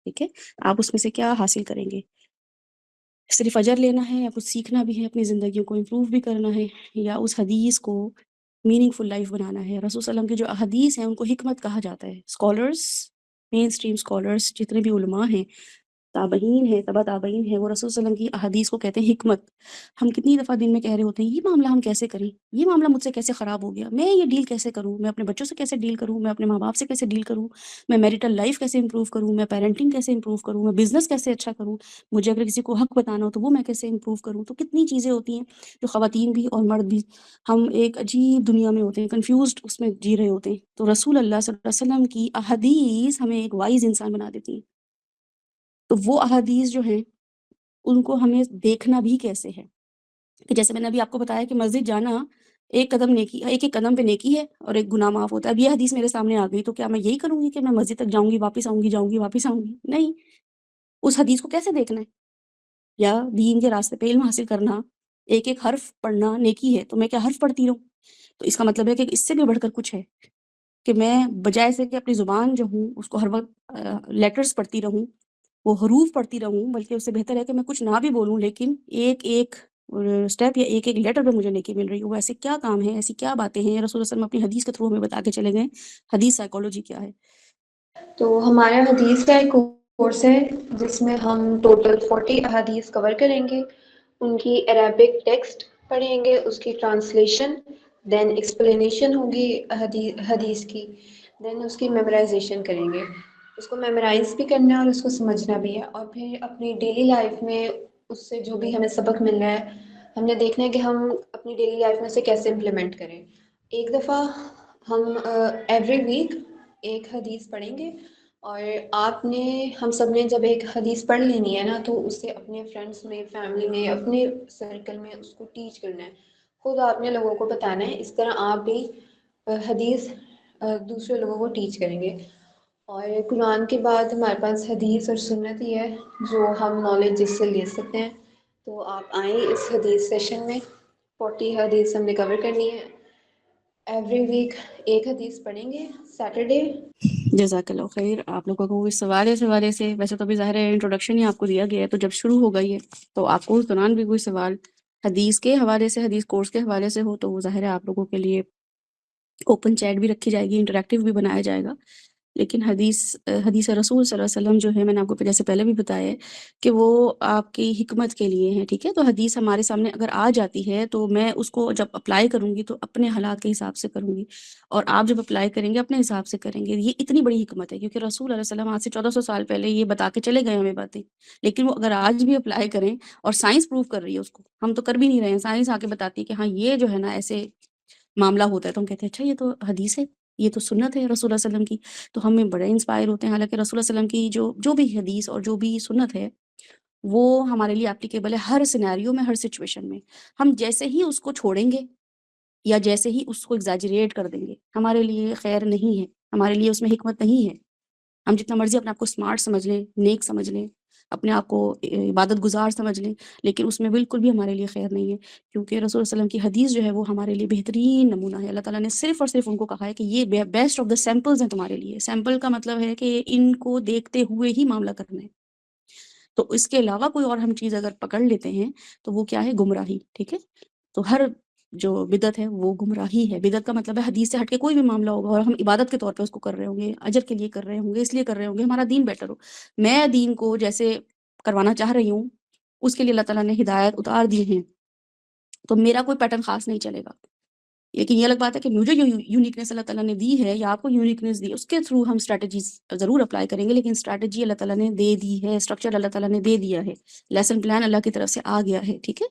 ٹھیک ہے، آپ اس میں سے کیا حاصل کریں گے؟ صرف اجر لینا ہے یا کچھ سیکھنا بھی ہے، اپنی زندگیوں کو امپروو بھی کرنا ہے، یا اس حدیث کو میننگ فل لائف بنانا ہے؟ رسول صلی اللہ علیہ وسلم کی جو احادیث ہیں ان کو حکمت کہا جاتا ہے. اسکالرس، مین اسٹریم اسکالرس جتنے بھی علماء ہیں، تابعین ہیں، تبع تابعین ہیں، وہ رسول صلی اللہ علیہ وسلم کی احادیث کو کہتے ہیں حکمت. ہم کتنی دفعہ دن میں کہہ رہے ہوتے ہیں یہ معاملہ ہم کیسے کریں، یہ معاملہ مجھ سے کیسے خراب ہو گیا، میں یہ ڈیل کیسے کروں، میں اپنے بچوں سے کیسے ڈیل کروں، میں اپنے ماں باپ سے کیسے ڈیل کروں، میں میریٹل لائف کیسے امپروو کروں، میں پیرنٹنگ کیسے امپروو کروں، میں بزنس کیسے اچھا کروں، مجھے اگر کسی کو حق بتانا ہو تو وہ میں کیسے امپروو کروں. تو کتنی چیزیں ہوتی ہیں جو خواتین بھی اور مرد بھی، ہم ایک عجیب دنیا میں ہوتے ہیں، کنفیوزڈ اس میں جی رہے ہوتے ہیں. تو رسول اللہ صلی اللہ علیہ وسلم کی احادیث ہمیں ایک وائز انسان بنا دیتی ہیں. تو وہ احادیث جو ہیں ان کو ہمیں دیکھنا بھی کیسے ہے، کہ جیسے میں نے ابھی آپ کو بتایا کہ مسجد جانا ایک قدم نیکی، ایک ایک قدم پہ نیکی ہے اور ایک گناہ معاف ہوتا ہے. اب یہ حدیث میرے سامنے آ گئی تو کیا میں یہی کروں گی کہ میں مسجد تک جاؤں گی واپس آؤں گی، جاؤں گی واپس آؤں گی؟ نہیں. اس حدیث کو کیسے دیکھنا ہے؟ یا دین کے راستے پہ علم حاصل کرنا، ایک ایک حرف پڑھنا نیکی ہے تو میں کیا حرف پڑھتی رہوں؟ تو اس کا مطلب ہے کہ اس سے بھی بڑھ کر کچھ ہے، کہ میں بجائے سے کہ اپنی زبان جو ہوں اس کو ہر وقت لیٹرز پڑھتی رہوں، وہ حروف پڑھتی رہوں، بلکہ اس سے بہتر ہے کہ میں کچھ نہ بھی بولوں لیکن ایک ایک اسٹیپ یا ایک ایک لیٹر پہ مجھے نیکی مل رہی ہے. وہ ایسے کیا کام ہیں، ایسی کیا باتیں ہیں رسول اللہ صلی اللہ علیہ وسلم اپنی حدیث کے تھرو ہمیں بتا کے چلے گئے. حدیث سائیکالوجی کیا ہے؟ تو ہمارا حدیث کا ایک کورس ہے جس میں ہم ٹوٹل 40 احادیث کور کریں گے. ان کی عربک ٹیکسٹ پڑھیں گے، اس کی ٹرانسلیشن، دین ایکسپلینیشن ہوگی حدیث کی، دین اس کی میمورائزیشن کریں گے. اس کو میمورائز بھی کرنا ہے اور اس کو سمجھنا بھی ہے، اور پھر اپنی ڈیلی لائف میں اس سے جو بھی ہمیں سبق مل رہا ہے ہم نے دیکھنا ہے کہ ہم اپنی ڈیلی لائف میں اسے کیسے امپلیمنٹ کریں. ایک دفعہ ہم ایوری ویک ایک حدیث پڑھیں گے، اور آپ نے، ہم سب نے جب ایک حدیث پڑھ لینی ہے نا تو اس سے اپنے فرینڈس میں، فیملی میں، اپنے سرکل میں اس کو ٹیچ کرنا ہے. خود آپ نے لوگوں کو بتانا ہے. اس طرح آپ بھی حدیث دوسرے لوگوں کو ٹیچ کریں گے. اور قرآن کے بعد ہمارے پاس حدیث اور سنت ہی ہے جو ہم نالج اس سے لے سکتے ہیں. تو آپ آئیں اس حدیث سیشن میں. 40 حدیث ہم نے کور کرنی ہے. ایوری ویک ایک حدیث پڑھیں گے سیٹرڈے. جزاک اللہ خیر. آپ لوگوں کو اس سوالے سے ویسے تو ابھی ظاہر ہے انٹروڈکشن ہی آپ کو دیا گیا ہے، تو جب شروع ہو گئی ہے تو آپ کو اس دوران بھی کوئی سوال حدیث کے حوالے سے، حدیث کورس کے حوالے سے ہو تو وہ ظاہر ہے آپ لوگوں کے لیے اوپن چیٹ بھی رکھی جائے گی، انٹریکٹیو بھی بنایا جائے گا. لیکن حدیث رسول صلی اللہ علیہ وسلم جو ہے، میں نے آپ کو جیسے پہلے بھی بتایا ہے کہ وہ آپ کی حکمت کے لیے ہیں. ٹھیک ہے، تو حدیث ہمارے سامنے اگر آ جاتی ہے تو میں اس کو جب اپلائی کروں گی تو اپنے حالات کے حساب سے کروں گی، اور آپ جب اپلائی کریں گے اپنے حساب سے کریں گے. یہ اتنی بڑی حکمت ہے کیونکہ رسول علیہ وسلم آج سے 1400 سال پہلے یہ بتا کے چلے گئے ہمیں باتیں، لیکن وہ اگر آج بھی اپلائی کریں، اور سائنس پروف کر رہی ہے اس کو، ہم تو کر بھی نہیں رہے ہیں، سائنس آ کے بتاتی ہے کہ ہاں یہ جو ہے نا ایسے معاملہ ہوتا ہے، تو ہم کہتے ہیں اچھا یہ تو حدیث ہے، یہ تو سنت ہے رسول اللہ علیہ وسلم کی. تو ہمیں بڑے انسپائر ہوتے ہیں. حالانکہ رسول اللہ علیہ وسلم کی جو بھی حدیث اور جو بھی سنت ہے وہ ہمارے لیے اپلیکیبل ہے ہر سینیریو میں، ہر سچویشن میں. ہم جیسے ہی اس کو چھوڑیں گے یا جیسے ہی اس کو ایگزیجریٹ کر دیں گے ہمارے لیے خیر نہیں ہے، ہمارے لیے اس میں حکمت نہیں ہے. ہم جتنا مرضی اپنے آپ کو اسمارٹ سمجھ لیں، نیک سمجھ لیں، اپنے آپ کو عبادت گزار سمجھ لیں، لیکن اس میں بالکل بھی ہمارے لیے خیر نہیں ہے. کیونکہ رسول اللہ علیہ وسلم کی حدیث جو ہے وہ ہمارے لیے بہترین نمونہ ہے. اللہ تعالیٰ نے صرف اور صرف ان کو کہا ہے کہ یہ بیسٹ آف دا سیمپلز ہیں تمہارے لیے. سیمپل کا مطلب ہے کہ ان کو دیکھتے ہوئے ہی معاملہ کرنا ہے. تو اس کے علاوہ کوئی اور ہم چیز اگر پکڑ لیتے ہیں تو وہ کیا ہے؟ گمراہی. ٹھیک ہے، تو ہر جو بدعت ہے وہ گمراہی ہے. بدعت کا مطلب ہے حدیث سے ہٹ کے کوئی بھی معاملہ ہوگا اور ہم عبادت کے طور پہ اس کو کر رہے ہوں گے، اجر کے لیے کر رہے ہوں گے، اس لیے کر رہے ہوں گے ہمارا دین بیٹر ہو. میں دین کو جیسے کروانا چاہ رہی ہوں اس کے لیے اللہ تعالیٰ نے ہدایت اتار دی ہیں، تو میرا کوئی پیٹرن خاص نہیں چلے گا. لیکن یہ الگ بات ہے کہ مجھے جو یونیکنیس اللہ تعالیٰ نے دی ہے یا آپ کو یونیکنیس دی، اس کے تھرو ہم اسٹریٹجیز ضرور اپلائی کریں گے. لیکن اسٹریٹجی اللہ تعالیٰ نے دے دی ہے، اسٹرکچر اللہ تعالیٰ نے دے دیا ہے، لیسن پلان اللہ کی طرف سے آ گیا ہے. ٹھیک ہے،